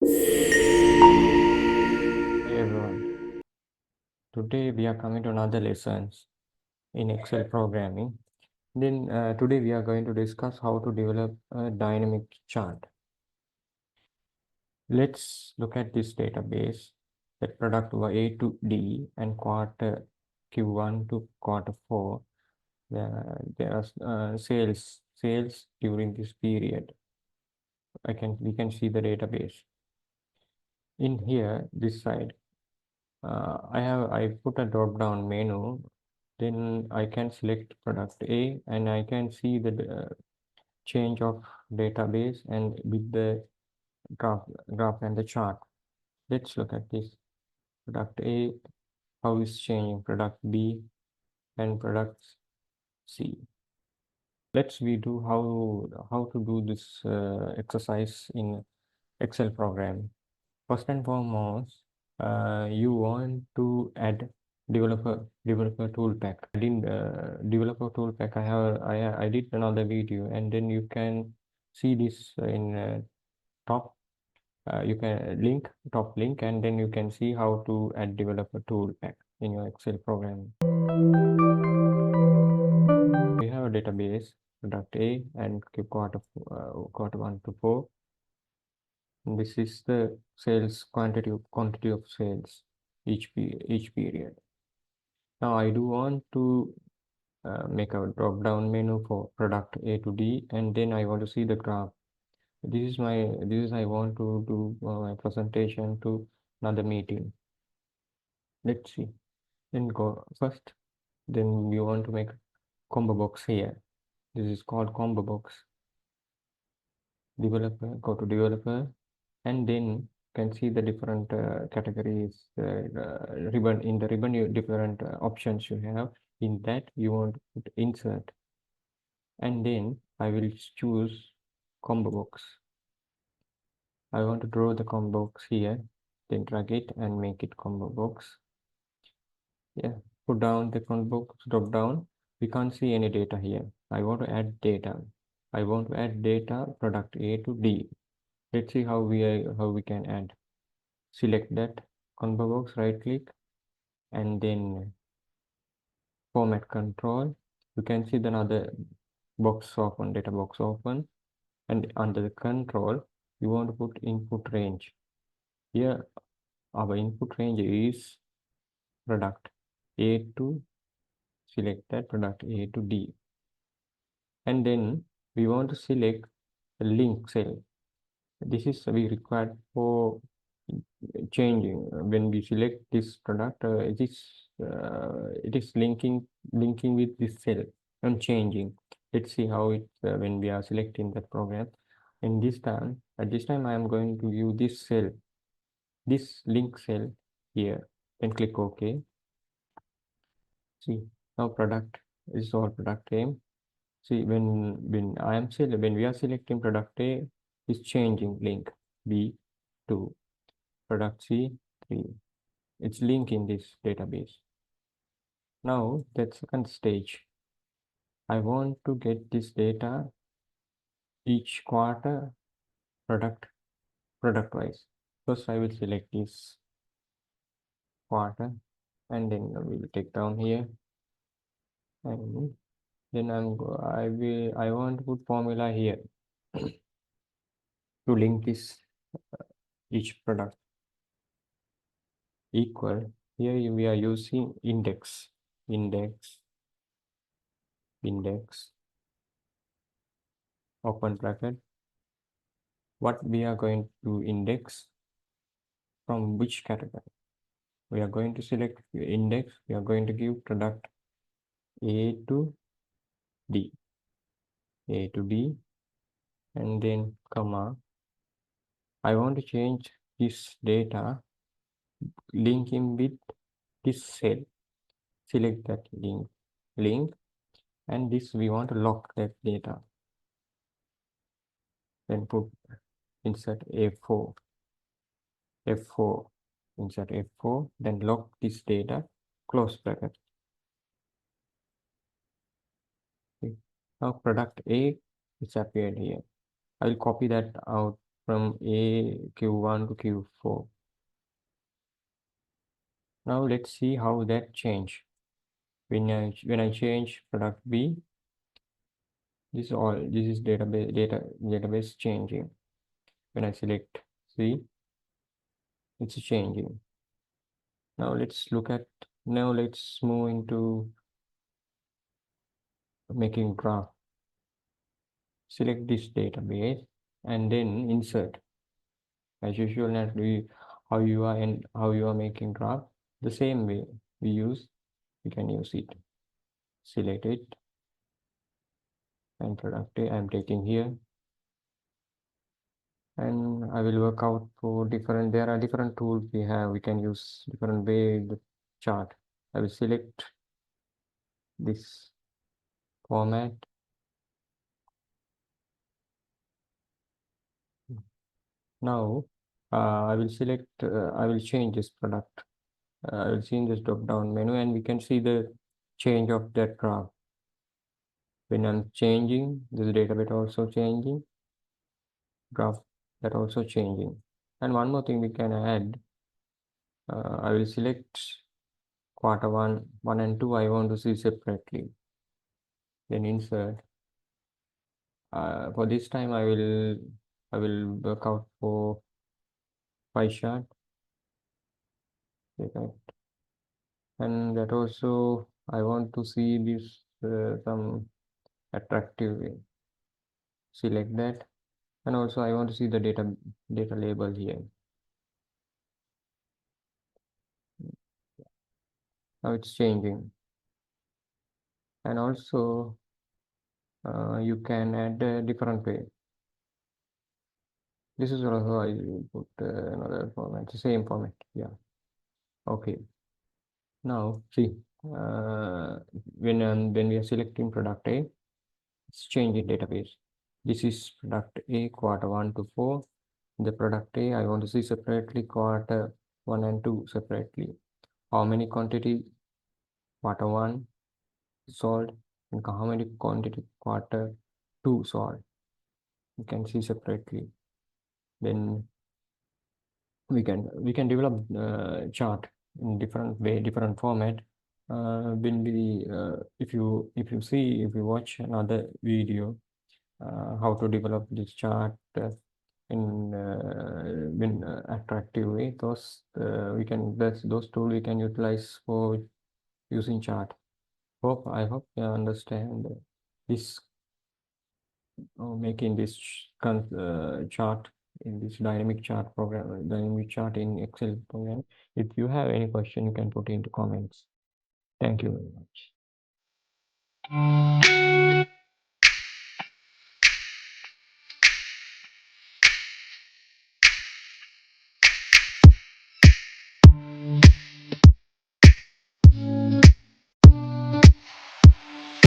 Hey everyone, today we are coming to another lessons in Excel programming. Then today we are going to discuss how to develop a dynamic chart. Let's look at this database, that product A to D and quarter Q1 to quarter 4. There are sales during this period. We can see the database. In here, this side, I put a drop down menu. Then I can select product A and I can see the change of database and with the graph and the chart. Let's look at this. Product A, how is changing, product B and product C. Let's we do how to do this exercise in Excel program. First and foremost, you want to add developer tool pack. In developer tool pack, I did another video, and then you can see this in top. You can top link, and then you can see how to add developer tool pack in your Excel program. We have a database product A and quarter 1 to 4. And this is the sales quantity of sales each period. Now I do want to make a drop down menu for product A to D, and then I want to see the graph. This is I want to do my presentation to another meeting. Let's see. Then go first. Then we want to make combo box here. This is called combo box. Developer, go to developer, and then can see the different categories ribbon. In the ribbon, you different options you have. In that you want to put insert, and then I will choose combo box. I want to draw the combo box here, then drag it and make it combo box. Yeah, put down the combo box, drop down. We can't see any data here. I want to add data. I want to add data product A to D. Let's see how we can add. Select that combo box, right click, and then format control. You can see the another box open, data box open, and under the control, you want to put input range. Here, our input range is product A to, select that product A to D. And then we want to select the link cell. This is we required for changing when we select this product. It is linking with this cell and changing. Let's see how it when we are selecting that program. In this time, at this time, I am going to use this cell, this link cell here, and click OK. See now product is all product name. See when we are selecting product A, is changing link B to product C 3. It's linked in this database. Now that second stage, I want to get this data each quarter product wise. First I will select this quarter, and then we will take down here, and then I want to put formula here to link this each product equal. Here we are using index open bracket. What we are going to index from which category? We are going to select index. We are going to give product A to D, and then comma. I want to change this data linking with this cell. Select that link, and this we want to lock that data. Then put insert F4, insert F4, then lock this data, close bracket. Okay. Now product A is appeared here. I will copy that out from A Q1 to Q4. Now let's see how that change. When I change product B, this is database changing. When I select C, it's changing. Now let's move into making graph. Select this database and then insert. As usual, how you are making graph, the same way we can use it. Select it and product A I'm taking here, and I will work out for there are different tools we can use different way the chart. I will select this format. Now I will change this product. I will change this drop down menu and we can see the change of that graph. When I'm changing, this database also changing, graph that also changing. And one more thing we can add, I will select quarter 1 and 2 I want to see separately. Then insert. For this time I will work out for pie chart. And that also I want to see this some attractive way. Select that, and also I want to see the data label here. Now it's changing, and also you can add a different way. This is also I put another format, the same format. Yeah. Okay. Now see when we are selecting product A, it's changing database. This is product A quarter 1 to 4. The product A I want to see separately quarter 1 and 2 separately. How many quantity quarter 1 sold and how many quantity quarter 2 sold. You can see separately. Then we can develop chart in different way, different format. When we if you watch another video how to develop this chart in attractive way, those those tools we can utilize for using chart. I hope you understand this making this chart in this dynamic chart program, dynamic chart in Excel program. If you have any question, you can put into comments. Thank you very much.